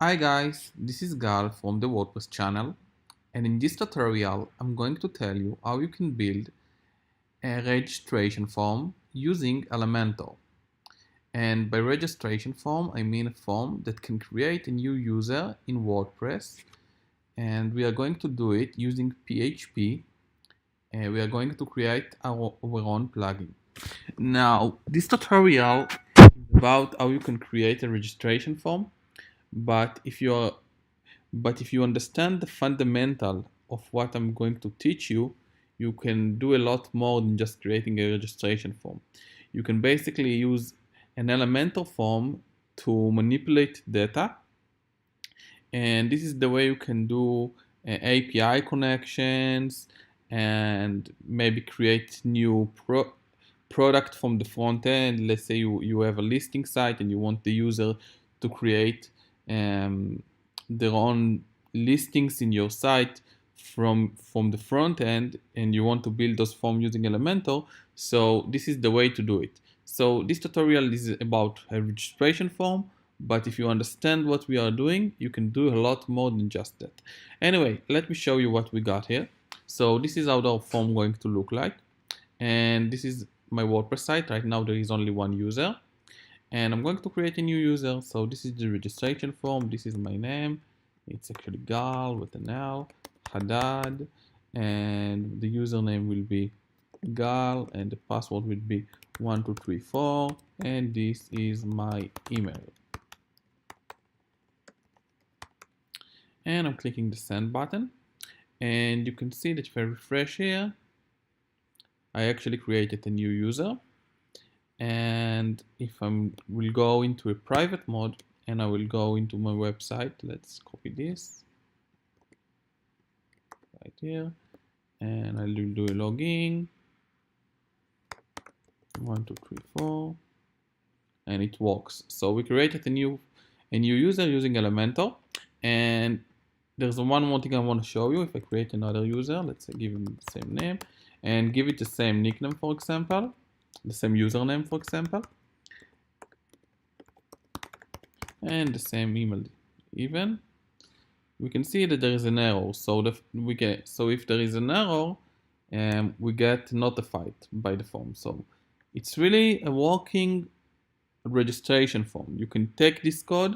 Hi guys, this is Gal from the WordPress channel, and in this tutorial I'm going to tell you how you can build a registration form using Elementor. And by registration form I mean a form that can create a new user in WordPress, and we are going to do it using PHP, and we are going to create our own plugin. Now this tutorial is about how you can create a registration form, but if you understand the fundamental of what I'm going to teach you, you can do a lot more than just creating a registration form. You can basically use an Elementor form to manipulate data, and this is the way you can do API connections and maybe create new product from the front end. Let's say you have a listing site and you want the user to create their own listings in your site from the front end, and you want to build those forms using Elementor. So this is the way to do it. So this tutorial is about a registration form, but if you understand what we are doing, you can do a lot more than just that. Anyway, let me show you what we got here. So this is how our form going to look like, and this is my WordPress site. Right now there is only one user, and I'm going to create a new user. So this is the registration form. This is my name. It's actually Gal with an L, Haddad, and the username will be Gal, and the password will be 1234, and this is my email. And I'm clicking the send button, and you can see that if I refresh here, I actually created a new user. And if I will go into a private mode and I will go into my website, let's copy this right here, and I will do a login 1234, and it works. So we created a new user using Elementor, and there's one more thing I want to show you. If I create another user, let's say give him the same name and give it the same nickname, for example, the same username, for example, and the same email even, we can see that there is an error. So if there is an error, we get notified by the form. So it's really a working registration form. You can take this code,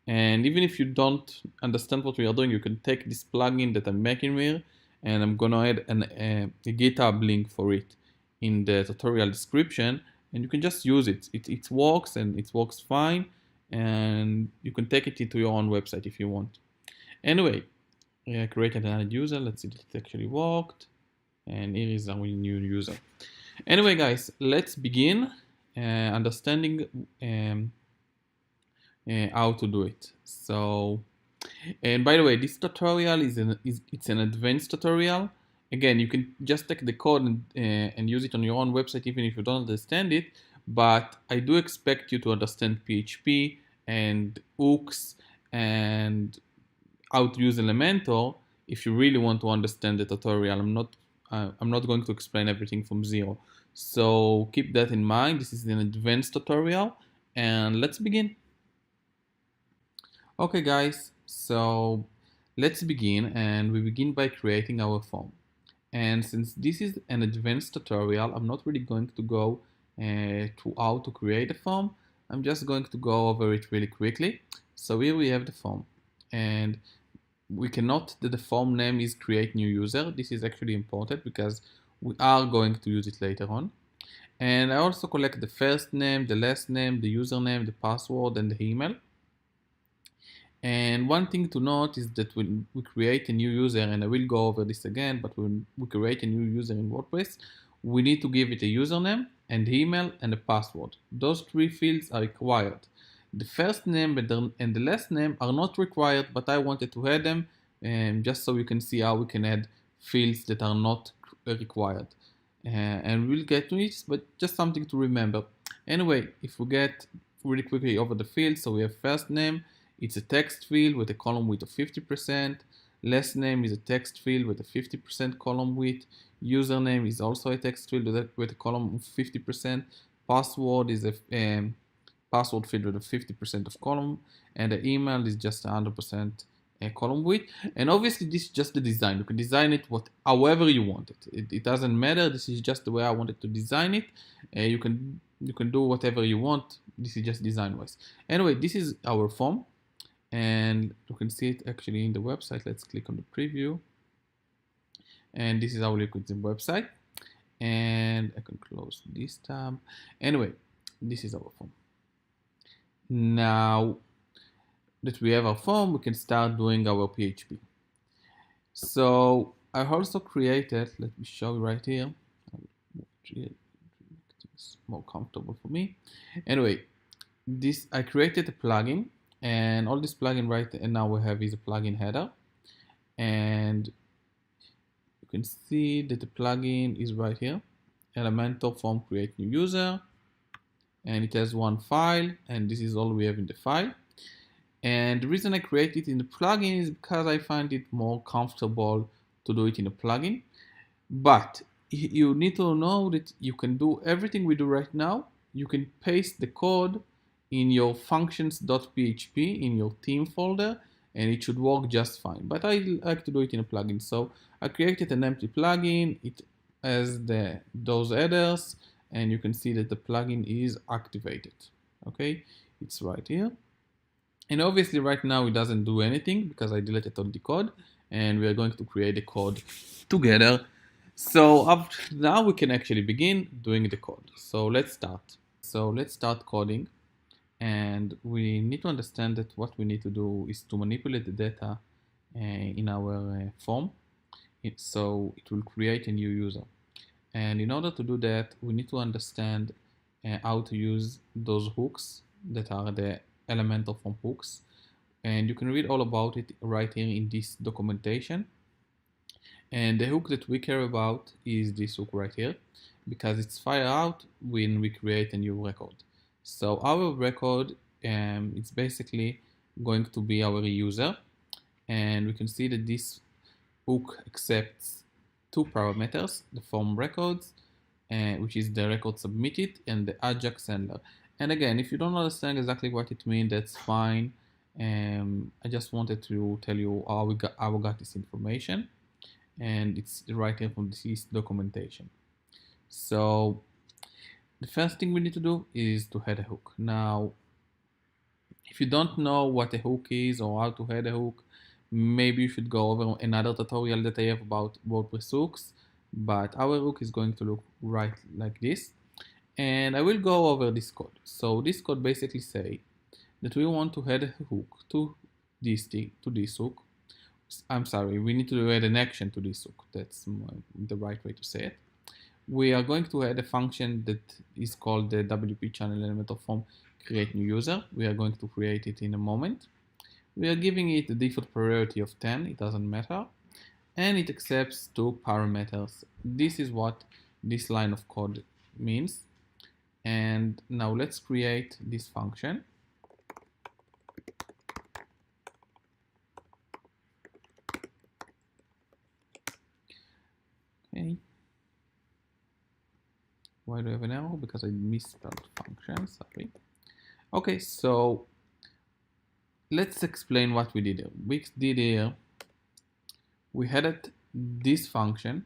and even if you don't understand what we are doing, you can take this plugin that I'm making here, and I'm gonna add a GitHub link for it in the tutorial description, and you can just use it. It works, and it works fine, and you can take it into your own website if you want. Anyway, I created another user. Let's see if it actually worked, and here is our new user. Anyway guys, let's begin understanding how to do it. So, and by the way, this tutorial it's an advanced tutorial. Again, you can just take the code and use it on your own website even if you don't understand it, but I do expect you to understand PHP and hooks and how to use Elementor if you really want to understand the tutorial. I'm not going to explain everything from zero. So keep that in mind. This is an advanced tutorial, and let's begin. Okay guys, so let's begin, and we begin by creating our form. And since this is an advanced tutorial, I'm not really going to go to how to create a form. I'm just going to go over it really quickly. So here we have the form, and we can note that the form name is create new user. This is actually important because we are going to use it later on. And I also collect the first name, the last name, the username, the password, and the email. And one thing to note is that when we create a new user, and I will go over this again, but when we create a new user in WordPress, we need to give it a username, and email, and a password. Those three fields are required. The first name and the last name are not required, but I wanted to add them just so you can see how we can add fields that are not required. And we'll get to it, but just something to remember. Anyway, if we get really quickly over the fields, so we have first name, it's a text field with a column width of 50%. Last name is a text field with a 50% column width. Username is also a text field with a column of 50%. Password is password field with a 50% of column, and the email is just 100% column width. And obviously this is just the design. You can design it however you want it. It doesn't matter. This is just the way I wanted to design it. You can do whatever you want. This is just design wise. Anyway, this is our form, and you can see it actually in the website. Let's click on the preview, and this is our liquid website. And I can close this tab. Anyway, this is our form. Now that we have our form, we can start doing our PHP. So I also created, let me show you right here. It's more comfortable for me. Anyway, I created a plugin, and all this plugin right now we have is a plugin header, and you can see that the plugin is right here, Elementor form create new user, and it has one file, and this is all we have in the file. And the reason I created it in the plugin is because I find it more comfortable to do it in a plugin. But you need to know that you can do everything we do right now. You can paste the code in your functions.php in your theme folder, and it should work just fine. But I like to do it in a plugin. So I created an empty plugin. It has those headers, and you can see that the plugin is activated. Okay, it's right here. And obviously right now it doesn't do anything because I deleted all the code, and we are going to create the code together. So now we can actually begin doing the code. So let's start coding, and we need to understand that what we need to do is to manipulate the data in our form. So it will create a new user. And in order to do that, we need to understand how to use those hooks that are the Elementor form hooks, and you can read all about it right here in this documentation. And the hook that we care about is this hook right here, because it's fire out when we create a new record. So our record, it's basically going to be our user, and we can see that this hook accepts two parameters: the form records, which is the record submitted, and the Ajax handler. And again, if you don't understand exactly what it means, that's fine. I just wanted to tell you how we got this information, and it's right here from this documentation. So the first thing we need to do is to add a hook. Now, if you don't know what a hook is or how to add a hook, maybe you should go over another tutorial that I have about WordPress hooks, but our hook is going to look right like this. And I will go over this code. So this code basically say that we want to add a hook to this hook. I'm sorry, we need to add an action to this hook. That's the right way to say it. We are going to add a function that is called the WP channel Elementor form create new user. We are going to create it in a moment. We are giving it the default priority of 10, it doesn't matter. And it accepts two parameters. This is what this line of code means. And now let's create this function. Okay. Why do I have an error? Because I misspelled function, sorry. Okay, so let's explain what we did here. We did here, we added this function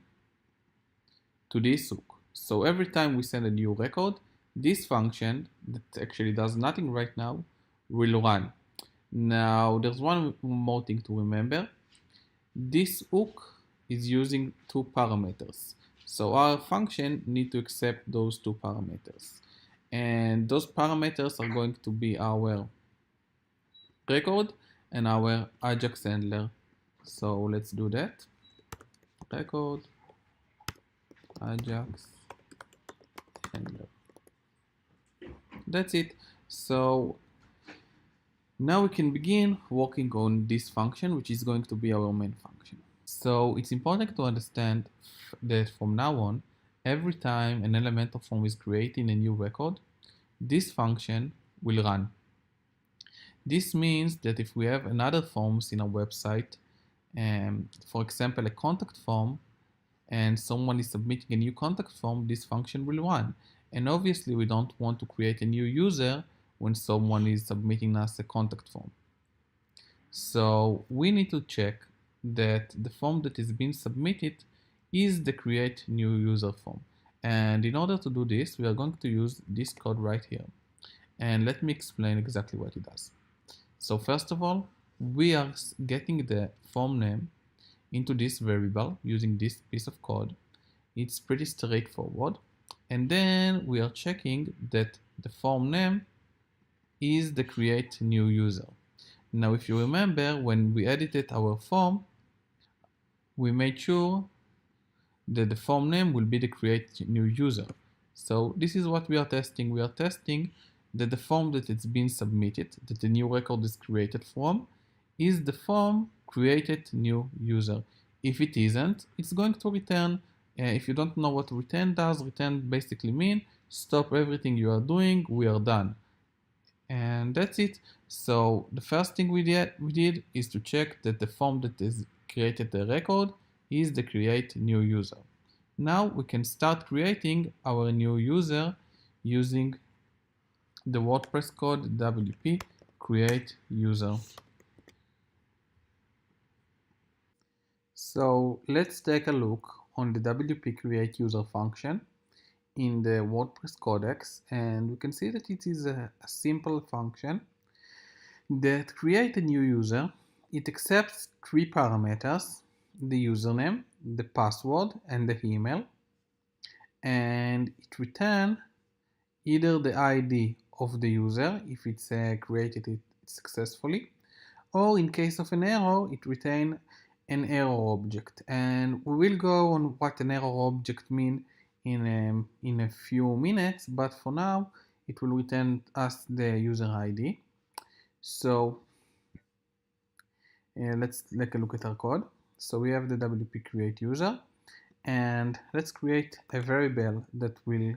to this hook. So every time we send a new record, this function that actually does nothing right now will run. Now there's one more thing to remember. This hook is using two parameters. So our function needs to accept those two parameters. And those parameters are going to be our record and our Ajax handler. So let's do that. Record, Ajax handler. That's it. So now we can begin working on this function, which is going to be our main function. So it's important to understand that from now on, every time an Elementor form is creating a new record, this function will run. This means that if we have another forms in our website, for example, a contact form, and someone is submitting a new contact form, this function will run. And obviously we don't want to create a new user when someone is submitting us a contact form. So we need to check that the form that is being submitted is the create new user form. And in order to do this, we are going to use this code right here. And let me explain exactly what it does. So first of all, we are getting the form name into this variable using this piece of code. It's pretty straightforward. And then we are checking that the form name is the create new user. Now, if you remember, when we edited our form, we made sure that the form name will be the create new user. So this is what we are testing. We are testing that the form that it's been submitted, that the new record is created from, is the form created new user. If it isn't, it's going to return. If you don't know what return does, return basically means stop everything you are doing, we are done. And that's it. So the first thing we did is to check that the form that is created the record is the create new user. Now we can start creating our new user using the WordPress code WP create user. So let's take a look on the WP create user function in the WordPress codex, and we can see that it is a simple function that create a new user. It accepts three parameters: the username, the password, and the email, and it returns either the ID of the user if it's created it successfully, or in case of an error, it retains an error object. And we will go on what an error object means in a few minutes, but for now, it will return us the user ID. So let's take a look at our code. So we have the WP create user, and let's create a variable that will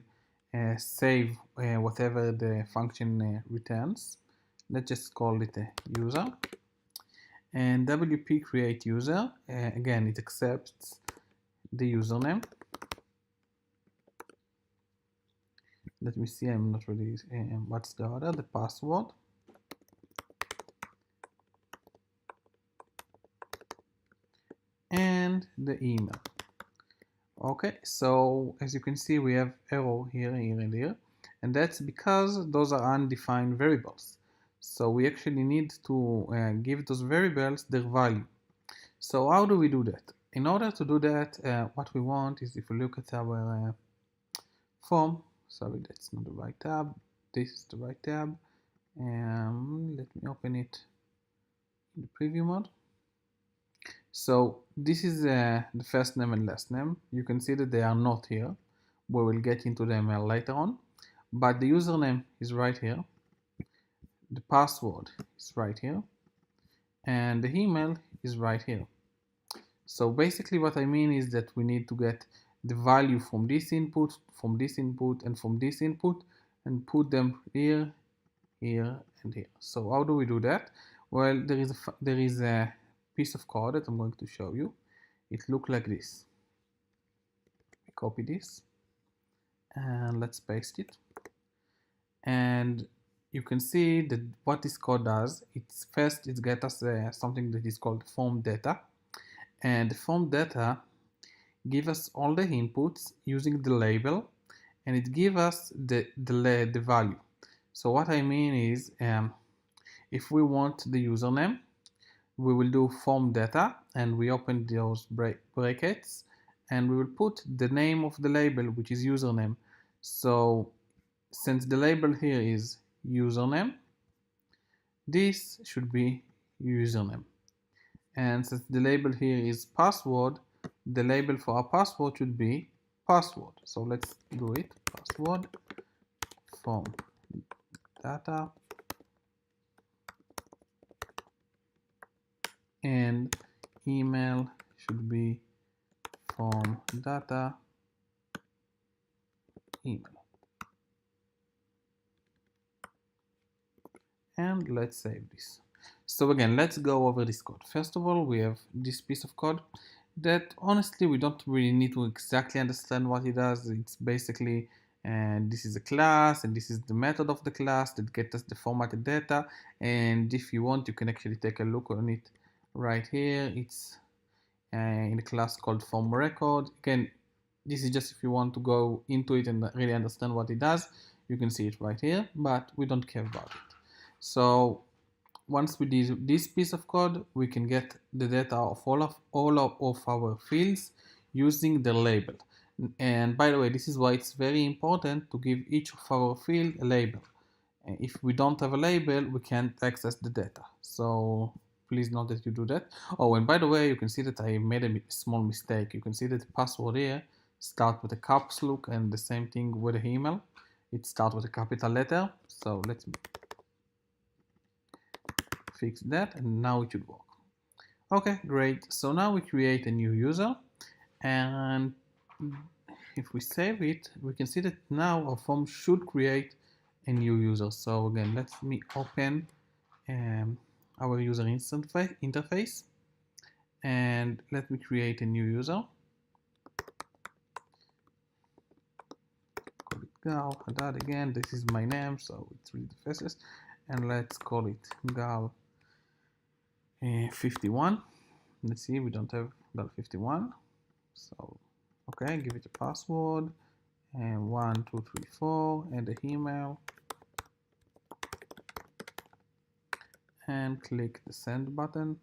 save whatever the function returns. Let's just call it a user. And WP create user, again, it accepts the username. Let me see, I'm not really, what's the other? The password. And the email. Okay, so as you can see, we have error here, here, and here, and that's because those are undefined variables. So we actually need to give those variables their value. So how do we do that? In order to do that, what we want is, if we look at our form, sorry, that's not the right tab, this is the right tab. Let me open it in the preview mode. So this is the first name and last name. You can see that they are not here. We will get into them later on. But the username is right here. The password is right here. And the email is right here. So basically what I mean is that we need to get the value from this input, from this input, and from this input, and put them here, here, and here. So how do we do that? Well, there is a piece of code that I'm going to show you. It looks like this. Copy this and let's paste it. And you can see that what this code does, it's first it gets us something that is called form data, and the form data give us all the inputs using the label, and it gives us the value. So what I mean is, if we want the username, we will do form data, and we open those brackets, and we will put the name of the label, which is username. So since the label here is username, this should be username. And since the label here is password, the label for our password should be password. So let's do it. Password form data, and email should be form data email. And let's save this. So again, let's go over this code. First of all, we have this piece of code that honestly we don't really need to exactly understand what it does. It's basically and this is a class, and this is the method of the class that gets us the formatted data. And if you want, you can actually take a look on it right here. It's in a class called form record. Again, this is just if you want to go into it and really understand what it does. You can see it right here, but we don't care about it. So once we do this piece of code, we can get the data of all of our fields using the label. And by the way, this is why it's very important to give each of our field a label. And if we don't have a label, we can't access the data. So please note that you do that. Oh, and by the way, you can see that I made a small mistake. You can see that the password here starts with a caps lock, and the same thing with the email. It starts with a capital letter. So let's fix that, and now it should work. Okay, great. So now we create a new user, and if we save it, we can see that now our form should create a new user. So again, let me open our user interface, and let me create a new user. Call it Gal Haddad again. This is my name, so it's really the fastest. And let's call it Gal 51. Let's see, we don't have Gal 51. So okay, give it a password and 1234 and the email, and click the send button,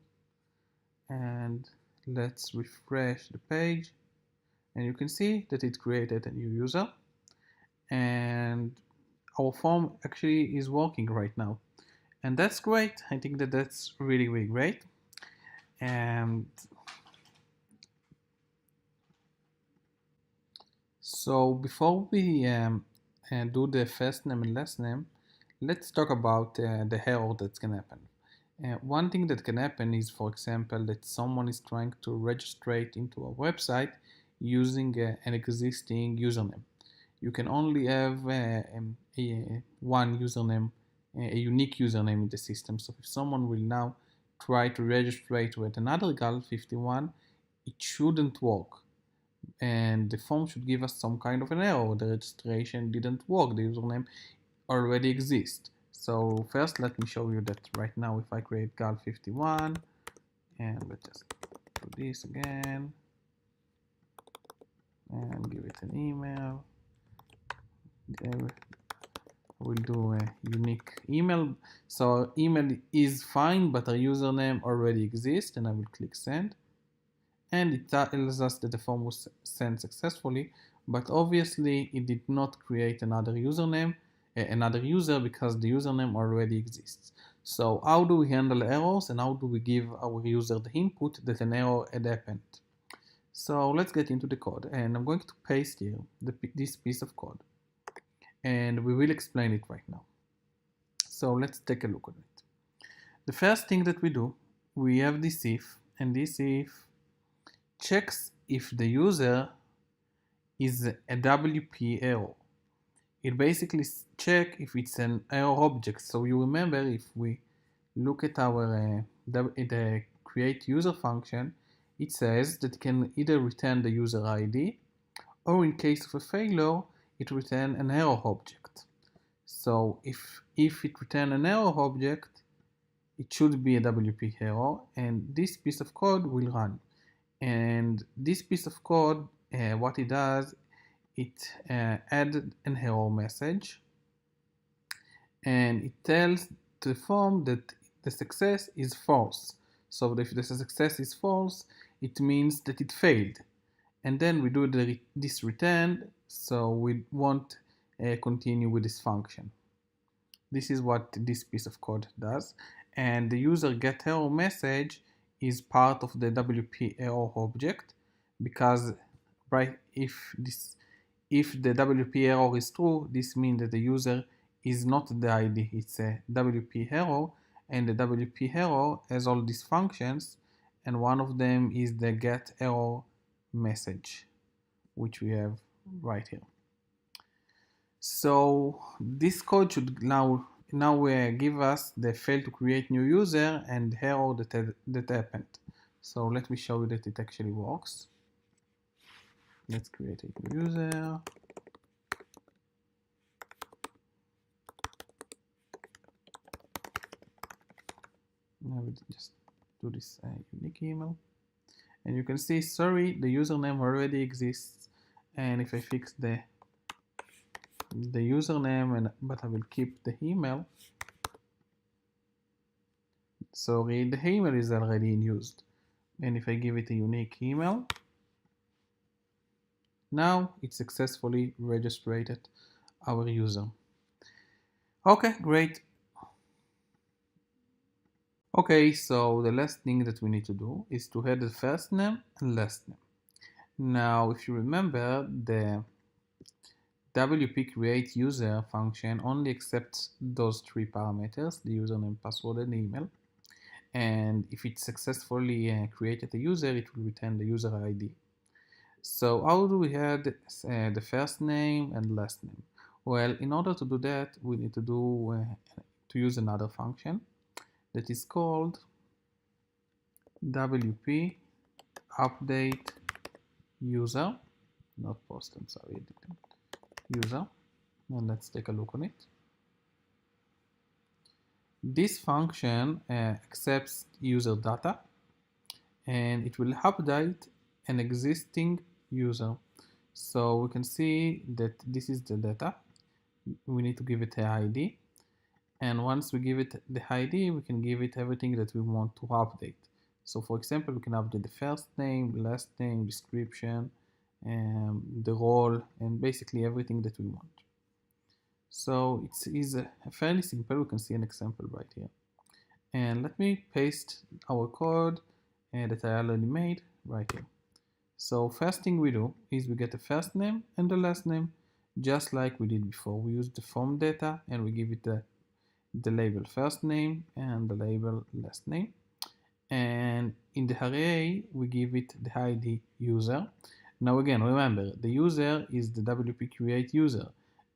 and let's refresh the page, and you can see that it created a new user, and our form actually is working right now, and that's great. I think that that's really great. And so before we do the first name and last name, let's talk about the error that can happen. One thing that can happen is, for example, that someone is trying to register into a website using an existing username. You can only have one username, a unique username in the system. So if someone will now try to register with another Gal51, it shouldn't work. And the form should give us some kind of an error. The registration didn't work. The username already exists. So first, let me show you that right now. If I create Gal51, and let's just do this again, and give it an email. We'll do a unique email. So email is fine, but our username already exists, and I will click send. And it tells us that the form was sent successfully, but obviously it did not create another username, another user, because the username already exists. So how do we handle errors, and how do we give our user the input that an error had happened? So let's get into the code, and I'm going to paste here this piece of code, and we will explain it right now. So let's take a look at it. The first thing that we do, we have this if, and this if checks if the user is a WP error. It basically checks if it's an error object. So you remember, if we look at our the create user function, it says that it can either return the user ID, or in case of a failure, it returns an error object. So if it returns an error object, it should be a WP error, and this piece of code will run. And this piece of code, what it does, it adds an error message, and it tells the form that the success is false. So if the success is false, it means that it failed. And then we do this return, so we won't continue with this function. This is what this piece of code does, and the user get error message is part of the WP error object, because right, if the WP error is true, this means that the user is not the ID, it's a WP error, and the WP error has all these functions, and one of them is the get error message, which we have right here. So this code should now give us the fail to create new user and the error that happened. So let me show you that it actually works. Let's create a new user. I will just do this unique email, and you can see, sorry, the username already exists. And if I fix the username, but I will keep the email, sorry, the email is already in use. And if I give it a unique email, now it successfully registered our user. Okay, great. Okay, so the last thing that we need to do is to add the first name and last name. Now, if you remember, the WP create user function only accepts those three parameters, the username, password, and email. And if it successfully created a user, it will return the user ID. So how do we add the first name and last name? Well, in order to do that, we need to use another function that is called WP update user, not post, I'm sorry, user. And let's take a look on it. This function accepts user data, and it will update an existing user. So we can see that this is the data. We need to give it an ID, and once we give it the ID, we can give it everything that we want to update. So for example, we can update the first name, last name, description, the role, and basically everything that we want. So it's fairly simple. We can see an example right here. And let me paste our code that I already made right here. So first thing we do is we get the first name and the last name, just like we did before. We use the form data and we give it the label first name and the label last name. And in the array, we give it the ID user. Now again, remember, the user is the WP create user.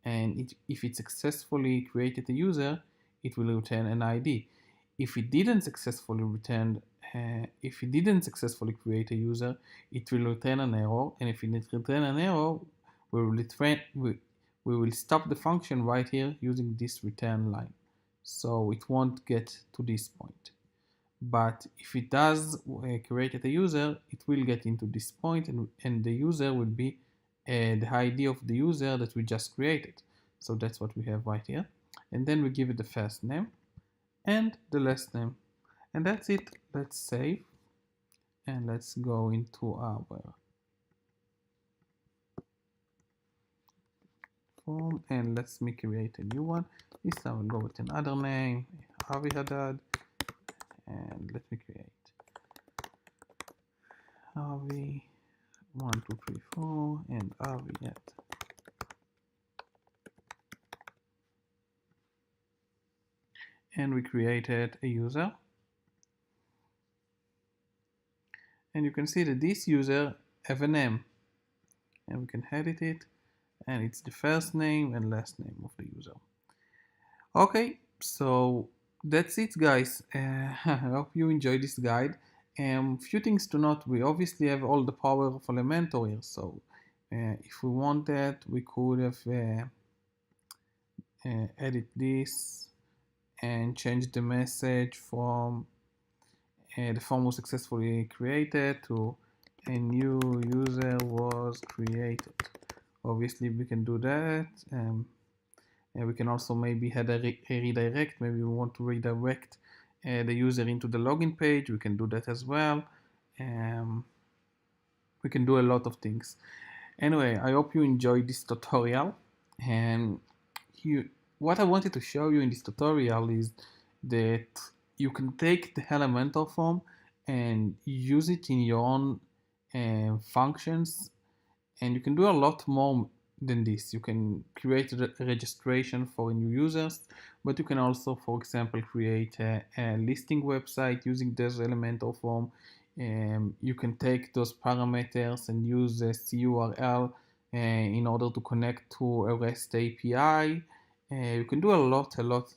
And if it successfully created a user, it will return an ID. If it didn't successfully create a user, it will return an error. And if it return an error, we will stop the function right here using this return line. So it won't get to this point. But if it does create a user, it will get into this point, and the user will be the ID of the user that we just created. So that's what we have right here. And then we give it the first name and the last name. And that's it. Let's save. And let's go into our form. And let's create a new one. This time we'll go with another name, Avi Haddad. And let me create Avi 1, 2, 3, 4 and Avi at. And we created a user. And you can see that this user have a name. And we can edit it. And it's the first name and last name of the user. Okay, so that's it, guys. I hope you enjoyed this guide. Few things to note: we obviously have all the power of Elementor here. So if we want that, we could have edit this and change the message from the form was successfully created to a new user was created. Obviously, we can do that. And we can also maybe add a redirect. Maybe we want to redirect the user into the login page. We can do that as well. We can do a lot of things. Anyway, I hope you enjoyed this tutorial. And what I wanted to show you in this tutorial is that you can take the Elementor form and use it in your own functions, and you can do a lot more than this. You can create a registration for new users, but you can also, for example, create a listing website using this Elementor form. You can take those parameters and use a CURL in order to connect to a REST API. You can do a lot of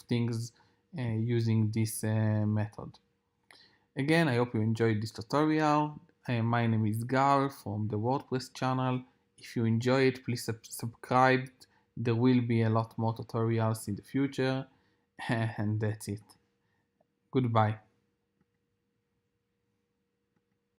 things using this method. Again, I hope you enjoyed this tutorial. My name is Gal from the WordPress channel. If you enjoy it, please subscribe. There will be a lot more tutorials in the future. And that's it. Goodbye.